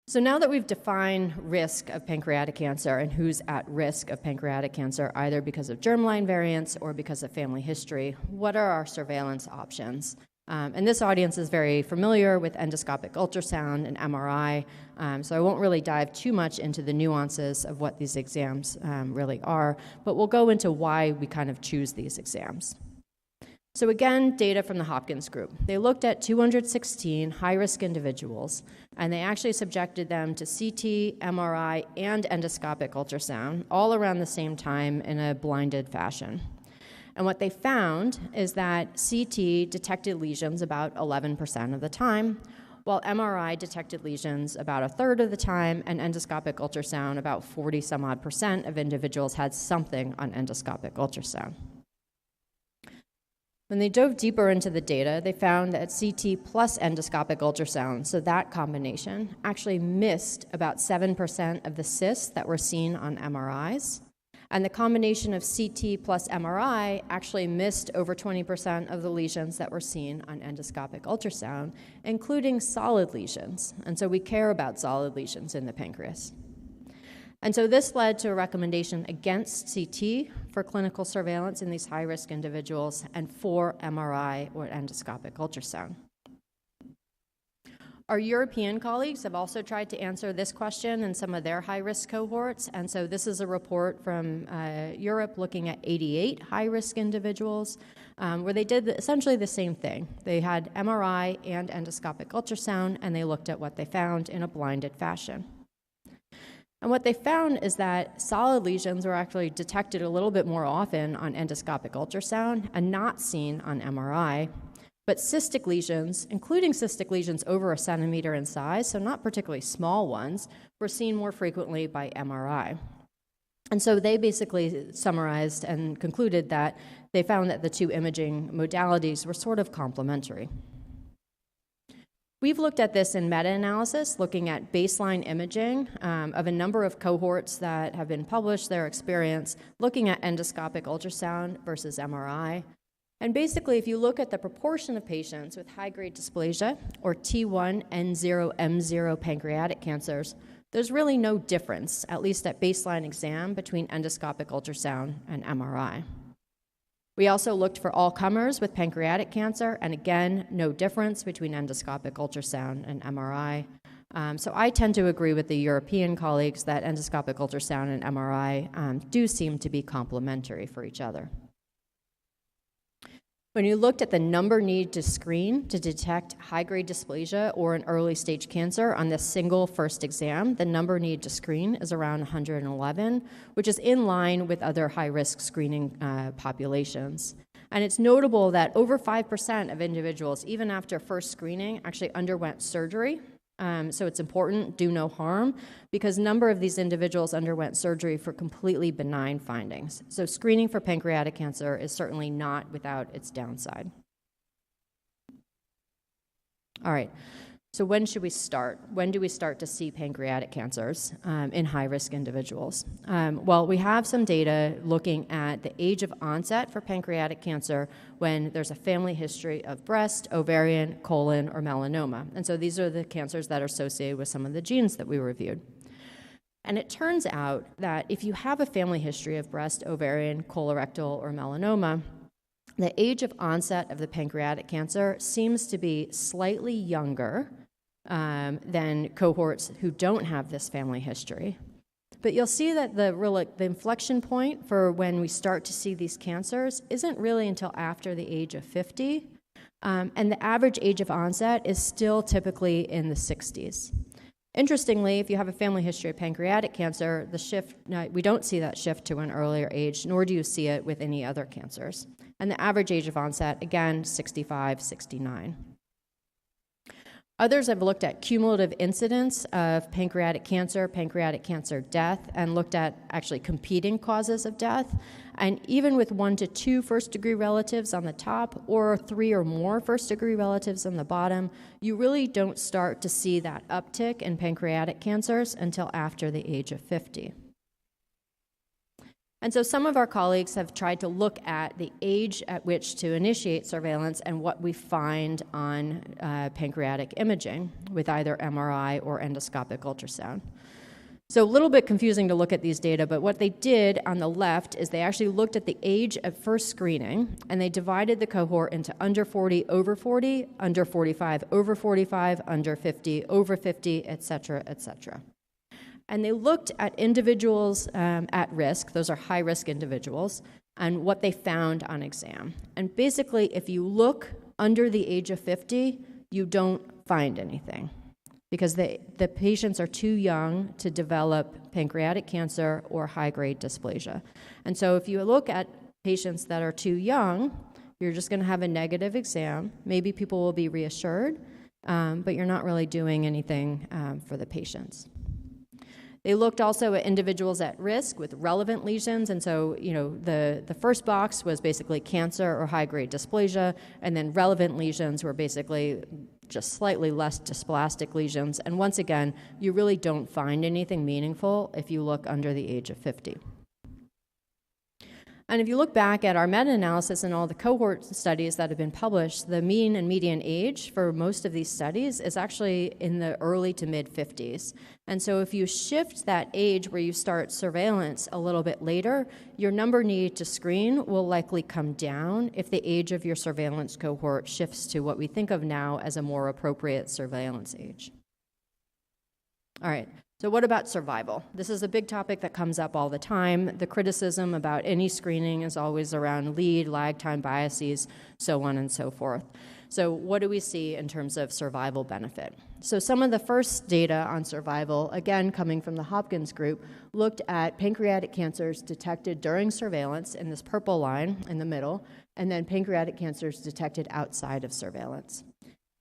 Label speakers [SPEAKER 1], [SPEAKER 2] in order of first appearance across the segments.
[SPEAKER 1] So now that we've defined risk of pancreatic cancer and who's at risk of pancreatic cancer, either because of germline variants or because of family history, what are our surveillance options? And this audience is very familiar with endoscopic ultrasound and MRI, so I won't really dive too much into the nuances of what these exams really are, but we'll go into why we kind of choose these exams. So again, data from the Hopkins group. They looked at 216 high-risk individuals, and they actually subjected them to CT, MRI, and endoscopic ultrasound, all around the same time in a blinded fashion. And what they found is that CT detected lesions about 11% of the time, while MRI detected lesions about a third of the time, and endoscopic ultrasound, about 40-some-odd% of individuals had something on endoscopic ultrasound. When they dove deeper into the data, they found that CT plus endoscopic ultrasound, so that combination, actually missed about 7% of the cysts that were seen on MRIs. And the combination of CT plus MRI actually missed over 20% of the lesions that were seen on endoscopic ultrasound, including solid lesions. And so we care about solid lesions in the pancreas. And so this led to a recommendation against CT for clinical surveillance in these high-risk individuals and for MRI or endoscopic ultrasound. Our European colleagues have also tried to answer this question in some of their high-risk cohorts, and so this is a report from Europe looking at 88 high-risk individuals where they did essentially the same thing. They had MRI and endoscopic ultrasound, and they looked at what they found in a blinded fashion. And what they found is that solid lesions were actually detected a little bit more often on endoscopic ultrasound and not seen on MRI. But cystic lesions, including cystic lesions over 1 centimeter in size, so not particularly small ones, were seen more frequently by MRI. And so they basically summarized and concluded that they found that the two imaging modalities were sort of complementary. We've looked at this in meta-analysis, looking at baseline imaging of a number of cohorts that have been published, their experience, looking at endoscopic ultrasound versus MRI. And basically, if you look at the proportion of patients with high-grade dysplasia, or T1, N0, M0 pancreatic cancers, there's really no difference, at least at baseline exam, between endoscopic ultrasound and MRI. We also looked for all comers with pancreatic cancer, and again, no difference between endoscopic ultrasound and MRI. So I tend to agree with the European colleagues that endoscopic ultrasound and MRI do seem to be complementary for each other. When you looked at the number needed to screen to detect high-grade dysplasia or an early-stage cancer on this single first exam, the number needed to screen is around 111, which is in line with other high-risk screening populations. And it's notable that over 5% of individuals, even after first screening, actually underwent surgery. So it's important, do no harm, because a number of these individuals underwent surgery for completely benign findings. So screening for pancreatic cancer is certainly not without its downside. All right, so when should we start? When do we start to see pancreatic cancers in high-risk individuals? Well, we have some data looking at the age of onset for pancreatic cancer when there's a family history of breast, ovarian, colon, or melanoma. And so these are the cancers that are associated with some of the genes that we reviewed. And it turns out that if you have a family history of breast, ovarian, colorectal, or melanoma, the age of onset of the pancreatic cancer seems to be slightly younger than cohorts who don't have this family history. But you'll see that the inflection point for when we start to see these cancers isn't really until after the age of 50, and the average age of onset is still typically in the 60s. Interestingly, if you have a family history of pancreatic cancer, we don't see that shift to an earlier age, nor do you see it with any other cancers. And the average age of onset, again, 65, 69. Others have looked at cumulative incidence of pancreatic cancer death, and looked at actually competing causes of death. And even with 1 to 2 first-degree relatives on the top, or 3 or more first-degree relatives on the bottom, you really don't start to see that uptick in pancreatic cancers until after the age of 50. And so some of our colleagues have tried to look at the age at which to initiate surveillance and what we find on pancreatic imaging with either MRI or endoscopic ultrasound. So a little bit confusing to look at these data, but what they did on the left is they actually looked at the age of first screening, and they divided the cohort into under 40, over 40, under 45, over 45, under 50, over 50, et cetera, et cetera. And they looked at individuals at risk, those are high-risk individuals, and what they found on exam. And basically, if you look under the age of 50, you don't find anything because the patients are too young to develop pancreatic cancer or high-grade dysplasia. And so if you look at patients that are too young, you're just going to have a negative exam. Maybe people will be reassured, but you're not really doing anything for the patients. They looked also at individuals at risk with relevant lesions, and so the first box was basically cancer or high-grade dysplasia, and then relevant lesions were basically just slightly less dysplastic lesions. And once again, you really don't find anything meaningful if you look under the age of 50. And if you look back at our meta-analysis and all the cohort studies that have been published, the mean and median age for most of these studies is actually in the early to mid-50s. And so if you shift that age where you start surveillance a little bit later, your number needed to screen will likely come down if the age of your surveillance cohort shifts to what we think of now as a more appropriate surveillance age. All right. So what about survival? This is a big topic that comes up all the time. The criticism about any screening is always around lead, lag time biases, so on and so forth. So what do we see in terms of survival benefit? So some of the first data on survival, again coming from the Hopkins group, looked at pancreatic cancers detected during surveillance in this purple line in the middle, and then pancreatic cancers detected outside of surveillance.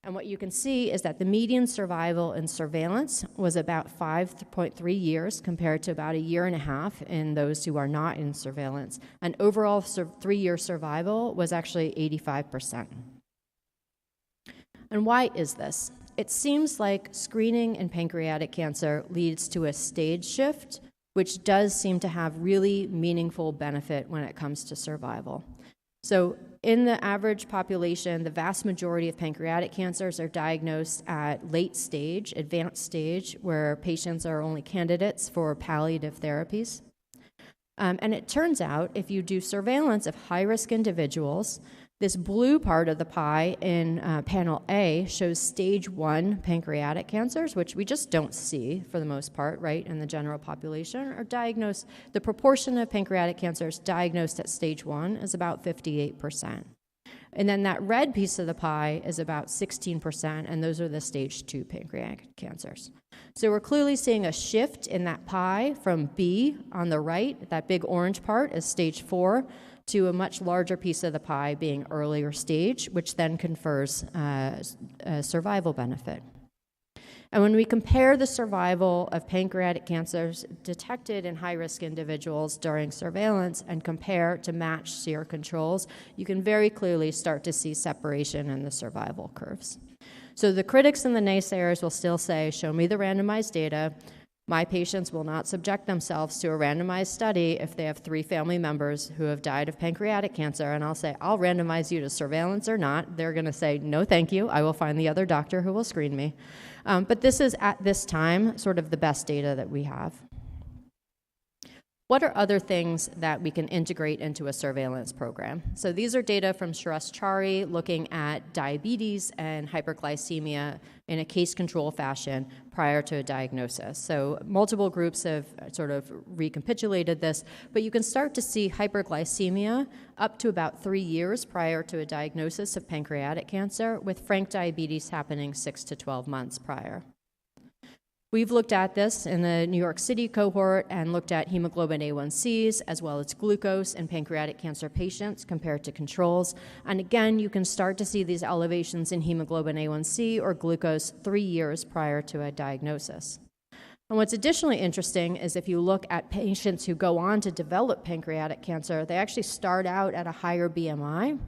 [SPEAKER 1] And what you can see is that the median survival in surveillance was about 5.3 years compared to about 1.5 years in those who are not in surveillance. And overall 3-year survival was actually 85%. And why is this? It seems like screening in pancreatic cancer leads to a stage shift, which does seem to have really meaningful benefit when it comes to survival. So in the average population, the vast majority of pancreatic cancers are diagnosed at late stage, advanced stage, where patients are only candidates for palliative therapies. And it turns out, if you do surveillance of high-risk individuals, this blue part of the pie in panel A shows stage 1 pancreatic cancers, which we just don't see for the most part, right, in the general population, are diagnosed. The proportion of pancreatic cancers diagnosed at stage 1 is about 58%. And then that red piece of the pie is about 16%, and those are the stage 2 pancreatic cancers. So we're clearly seeing a shift in that pie from B on the right, that big orange part is stage 4, to a much larger piece of the pie being earlier stage, which then confers a survival benefit. And when we compare the survival of pancreatic cancers detected in high-risk individuals during surveillance and compare to matched SEER controls, you can very clearly start to see separation in the survival curves. So the critics and the naysayers will still say, show me the randomized data. My patients will not subject themselves to a randomized study if they have 3 family members who have died of pancreatic cancer, and I'll say, I'll randomize you to surveillance or not. They're going to say, no, thank you. I will find the other doctor who will screen me. But this is, at this time, sort of the best data that we have. What are other things that we can integrate into a surveillance program? So these are data from Suresh Chari looking at diabetes and hyperglycemia in a case control fashion prior to a diagnosis. So multiple groups have sort of recapitulated this, but you can start to see hyperglycemia up to about 3 years prior to a diagnosis of pancreatic cancer, with frank diabetes happening 6 to 12 months prior. We've looked at this in the New York City cohort and looked at hemoglobin A1Cs as well as glucose in pancreatic cancer patients compared to controls. And again, you can start to see these elevations in hemoglobin A1C or glucose 3 years prior to a diagnosis. And what's additionally interesting is if you look at patients who go on to develop pancreatic cancer, they actually start out at a higher BMI.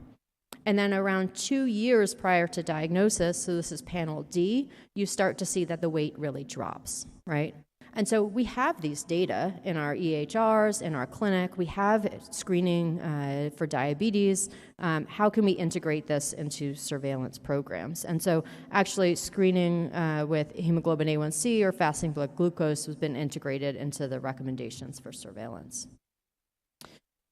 [SPEAKER 1] And then around 2 years prior to diagnosis, so this is panel D, you start to see that the weight really drops, right? And so we have these data in our EHRs, in our clinic. We have screening for diabetes. How can we integrate this into surveillance programs? And so actually screening with hemoglobin A1C or fasting blood glucose has been integrated into the recommendations for surveillance.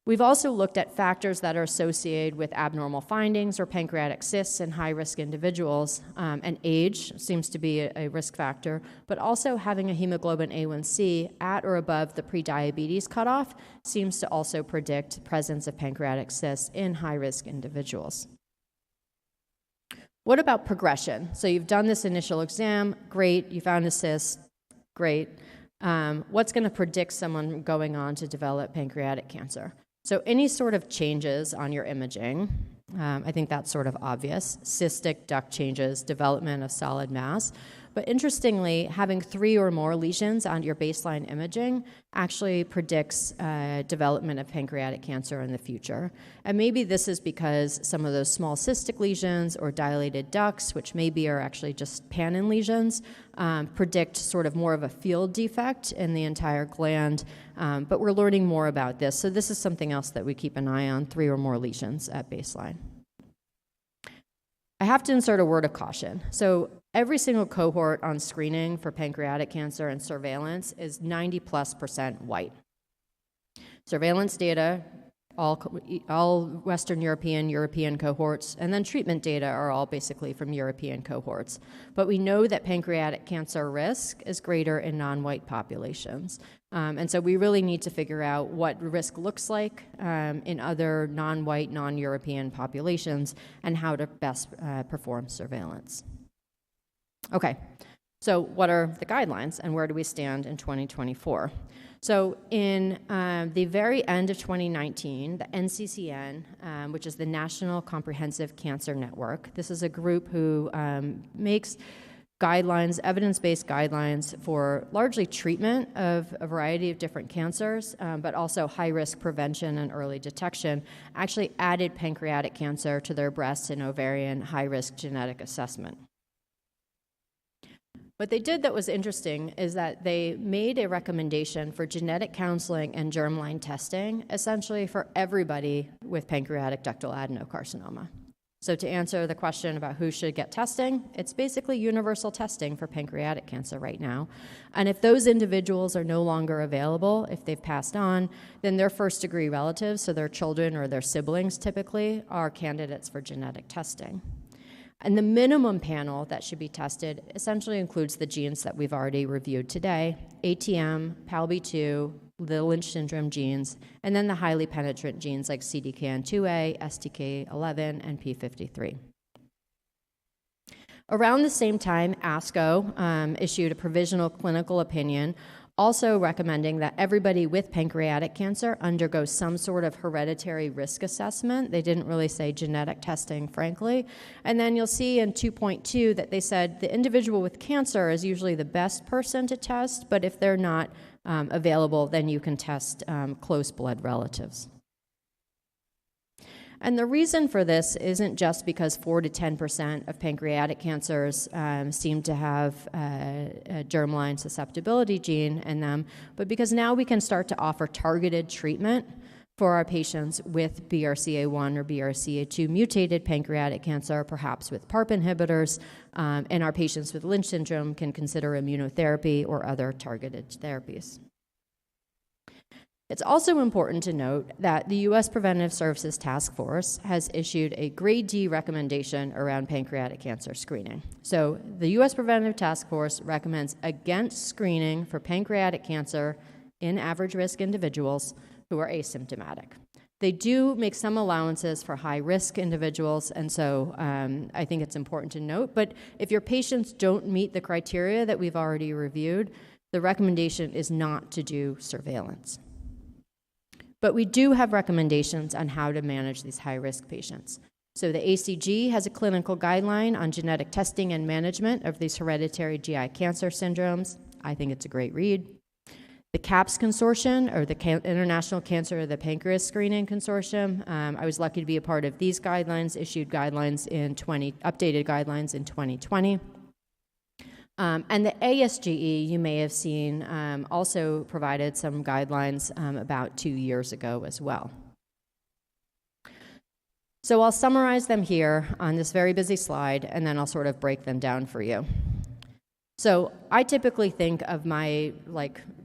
[SPEAKER 1] We've also looked at factors that are associated with abnormal findings or pancreatic cysts in high-risk individuals, and age seems to be a risk factor, but also having a hemoglobin A1C at or above the prediabetes cutoff seems to also predict presence of pancreatic cysts in high-risk individuals. What about progression? So you've done this initial exam, great, you found a cyst, great. What's going to predict someone going on to develop pancreatic cancer? So any sort of changes on your imaging, I think that's sort of obvious. Cystic duct changes, development of solid mass. But interestingly, having 3 or more lesions on your baseline imaging actually predicts development of pancreatic cancer in the future. And maybe this is because some of those small cystic lesions or dilated ducts, which maybe are actually just Pannin lesions, predict sort of more of a field defect in the entire gland. But we're learning more about this. So this is something else that we keep an eye on, 3 or more lesions at baseline. I have to insert a word of caution. So every single cohort on screening for pancreatic cancer and surveillance is 90+% white. Surveillance data, all Western European cohorts, and then treatment data are all basically from European cohorts. But we know that pancreatic cancer risk is greater in non-white populations. And so we really need to figure out what risk looks like in other non-white, non-European populations and how to best perform surveillance. Okay, so what are the guidelines and where do we stand in 2024? So in the very end of 2019, the NCCN, which is the National Comprehensive Cancer Network, this is a group who makes guidelines, evidence-based guidelines for largely treatment of a variety of different cancers, but also high-risk prevention and early detection, actually added pancreatic cancer to their breast and ovarian high-risk genetic assessment. What they did that was interesting is that they made a recommendation for genetic counseling and germline testing, essentially for everybody with pancreatic ductal adenocarcinoma. So to answer the question about who should get testing, it's basically universal testing for pancreatic cancer right now. And if those individuals are no longer available, if they've passed on, then their first-degree relatives, so their children or their siblings typically, are candidates for genetic testing. And the minimum panel that should be tested essentially includes the genes that we've already reviewed today: ATM, PALB2, the Lynch syndrome genes, and then the highly penetrant genes like CDKN2A, STK11, and P53. Around the same time, ASCO issued a provisional clinical opinion also recommending that everybody with pancreatic cancer undergo some sort of hereditary risk assessment. They didn't really say genetic testing, frankly. And then you'll see in 2.2 that they said the individual with cancer is usually the best person to test, but if they're not available, then you can test close blood relatives. And the reason for this isn't just because 4 to 10% of pancreatic cancers seem to have a germline susceptibility gene in them, but because now we can start to offer targeted treatment for our patients with BRCA1 or BRCA2 mutated pancreatic cancer, perhaps with PARP inhibitors, and our patients with Lynch syndrome can consider immunotherapy or other targeted therapies. It's also important to note that the U.S. Preventive Services Task Force has issued a grade D recommendation around pancreatic cancer screening. So the U.S. Preventive Task Force recommends against screening for pancreatic cancer in average risk individuals who are asymptomatic. They do make some allowances for high-risk individuals, and so I think it's important to note. But if your patients don't meet the criteria that we've already reviewed, the recommendation is not to do surveillance. But we do have recommendations on how to manage these high-risk patients. So the ACG has a clinical guideline on genetic testing and management of these hereditary GI cancer syndromes. I think it's a great read. The CAPS Consortium, or the International Cancer of the Pancreas Screening Consortium, I was lucky to be a part of these guidelines, issued guidelines in updated guidelines in 2020. And the ASGE, you may have seen, also provided some guidelines about 2 years ago as well. So I'll summarize them here on this very busy slide, and then I'll sort of break them down for you. So I typically think of my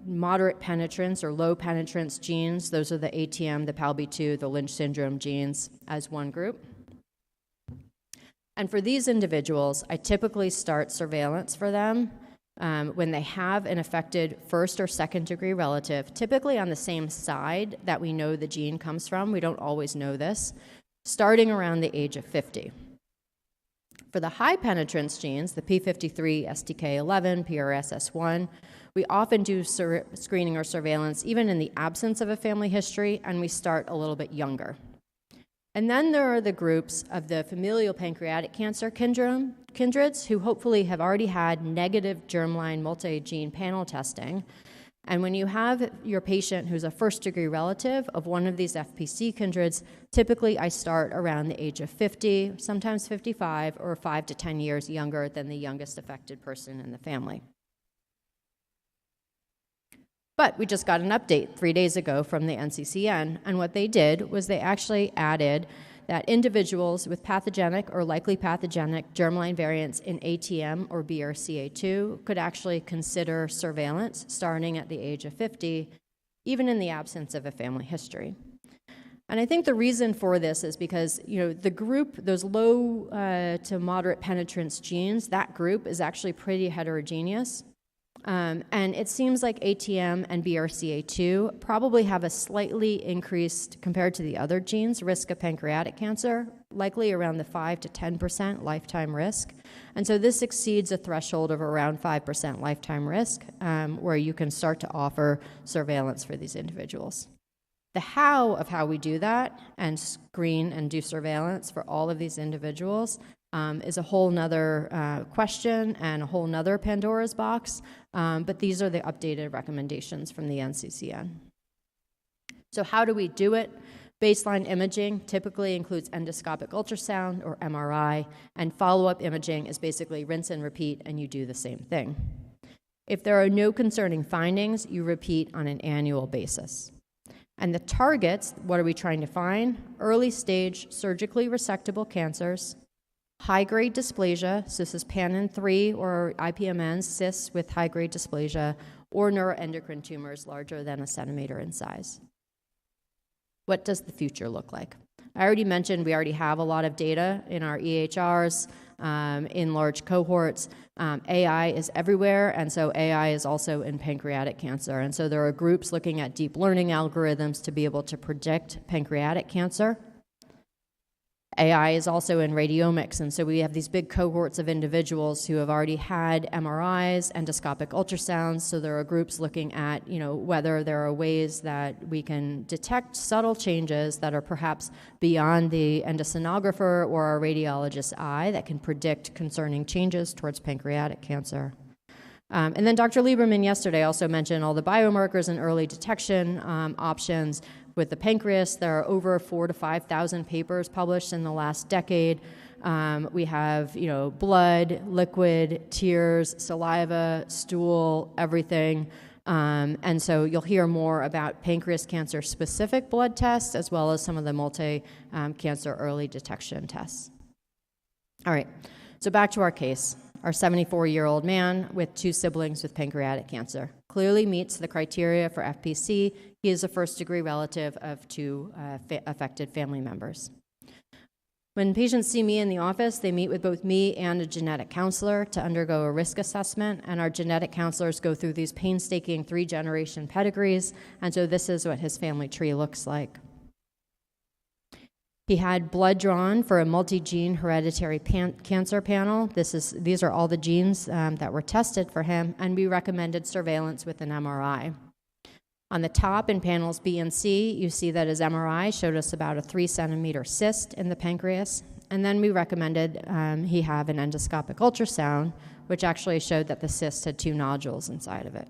[SPEAKER 1] moderate penetrance or low penetrance genes. Those are the ATM, the PALB2, the Lynch syndrome genes as one group. And for these individuals, I typically start surveillance for them when they have an affected first or second degree relative, typically on the same side that we know the gene comes from. We don't always know this, starting around the age of 50. For the high penetrance genes, the P53, STK11, PRSS1, we often do screening or surveillance even in the absence of a family history, and we start a little bit younger. And then there are the groups of the familial pancreatic cancer kindreds who hopefully have already had negative germline multi-gene panel testing. And when you have your patient who's a first-degree relative of one of these FPC kindreds, typically I start around the age of 50, sometimes 55, or 5 to 10 years younger than the youngest affected person in the family. But we just got an update 3 days ago from the NCCN, and what they did was they actually added that individuals with pathogenic or likely pathogenic germline variants in ATM or BRCA2 could actually consider surveillance starting at the age of 50, even in the absence of a family history. And I think the reason for this is because, the group, those low to moderate penetrance genes, that group is actually pretty heterogeneous. And it seems like ATM and BRCA2 probably have a slightly increased, compared to the other genes, risk of pancreatic cancer, likely around the 5 to 10% lifetime risk. And so this exceeds a threshold of around 5% lifetime risk, where you can start to offer surveillance for these individuals. The how of how we do that and screen and do surveillance for all of these individuals is a whole nother question and a whole nother Pandora's box, but these are the updated recommendations from the NCCN. So how do we do it? Baseline imaging typically includes endoscopic ultrasound or MRI, and follow-up imaging is basically rinse and repeat, and you do the same thing. If there are no concerning findings, you repeat on an annual basis. And the targets, what are we trying to find? Early stage surgically resectable cancers, high-grade dysplasia, so this is PANN3 or IPMN, cysts with high-grade dysplasia, or neuroendocrine tumors larger than a centimeter in size. What does the future look like? I already mentioned we already have a lot of data in our EHRs, in large cohorts. AI is everywhere, and so AI is also in pancreatic cancer. And so there are groups looking at deep learning algorithms to be able to predict pancreatic cancer. AI is also in radiomics, and so we have these big cohorts of individuals who have already had MRIs, endoscopic ultrasounds, so there are groups looking at, whether there are ways that we can detect subtle changes that are perhaps beyond the endosonographer or our radiologist's eye that can predict concerning changes towards pancreatic cancer. And then Dr. Lieberman yesterday also mentioned all the biomarkers and early detection options. With the pancreas, there are over 4,000 to 5,000 papers published in the last decade. We have, blood, liquid, tears, saliva, stool, everything. And so you'll hear more about pancreas cancer-specific blood tests as well as some of the multi-cancer early detection tests. All right, so back to our case. Our 74-year-old man with 2 siblings with pancreatic cancer clearly meets the criteria for FPC. He is a first-degree relative of 2 affected family members. When patients see me in the office, they meet with both me and a genetic counselor to undergo a risk assessment, and our genetic counselors go through these painstaking 3-generation pedigrees, and so this is what his family tree looks like. He had blood drawn for a multi-gene hereditary cancer panel. These are all the genes that were tested for him, and we recommended surveillance with an MRI. On the top in panels B and C, you see that his MRI showed us about a 3-centimeter cyst in the pancreas, and then we recommended he have an endoscopic ultrasound, which actually showed that the cyst had 2 nodules inside of it.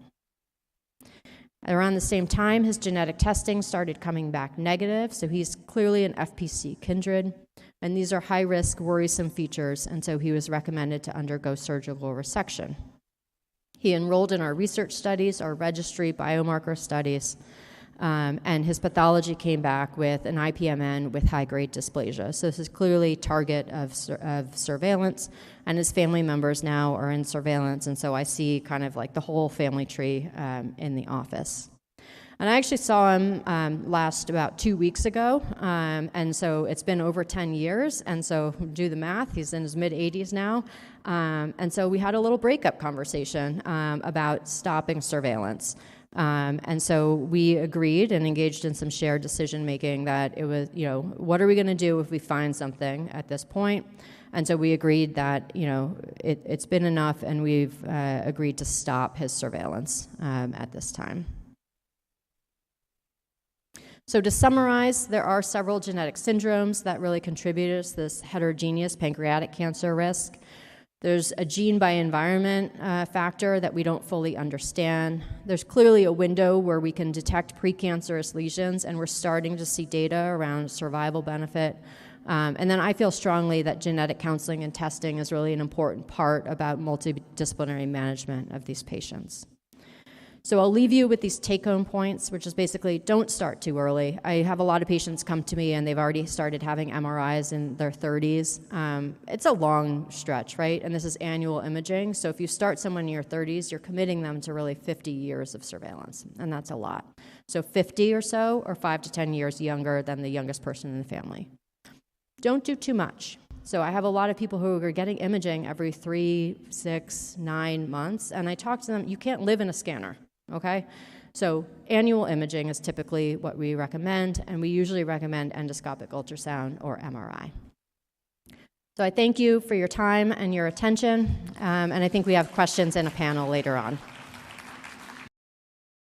[SPEAKER 1] Around the same time, his genetic testing started coming back negative, so he's clearly an FPC kindred, and these are high-risk, worrisome features, and so he was recommended to undergo surgical resection. He enrolled in our research studies, our registry biomarker studies, and his pathology came back with an IPMN with high-grade dysplasia. So this is clearly target of surveillance, and his family members now are in surveillance, and so I see kind of like the whole family tree in the office. And I actually saw him last about 2 weeks ago, and so it's been over 10 years, and so do the math, he's in his mid-80s now, and so we had a little breakup conversation about stopping surveillance. And so we agreed and engaged in some shared decision-making that it was, what are we going to do if we find something at this point? And so we agreed that, it's been enough, and we've agreed to stop his surveillance at this time. So to summarize, there are several genetic syndromes that really contribute to this heterogeneous pancreatic cancer risk. There's a gene by environment factor that we don't fully understand. There's clearly a window where we can detect precancerous lesions, and we're starting to see data around survival benefit. And then I feel strongly that genetic counseling and testing is really an important part about multidisciplinary management of these patients. So I'll leave you with these take-home points, which is basically don't start too early. I have a lot of patients come to me and they've already started having MRIs in their 30s. It's a long stretch, right? And this is annual imaging. So if you start someone in your 30s, you're committing them to really 50 years of surveillance, and that's a lot. So 50 or so, or 5 to 10 years younger than the youngest person in the family. Don't do too much. So I have a lot of people who are getting imaging every 3, 6, 9 months, and I talk to them, you can't live in a scanner. Okay, so annual imaging is typically what we recommend, and we usually recommend endoscopic ultrasound or MRI. So I thank you for your time and your attention, and I think we have questions in a panel later on.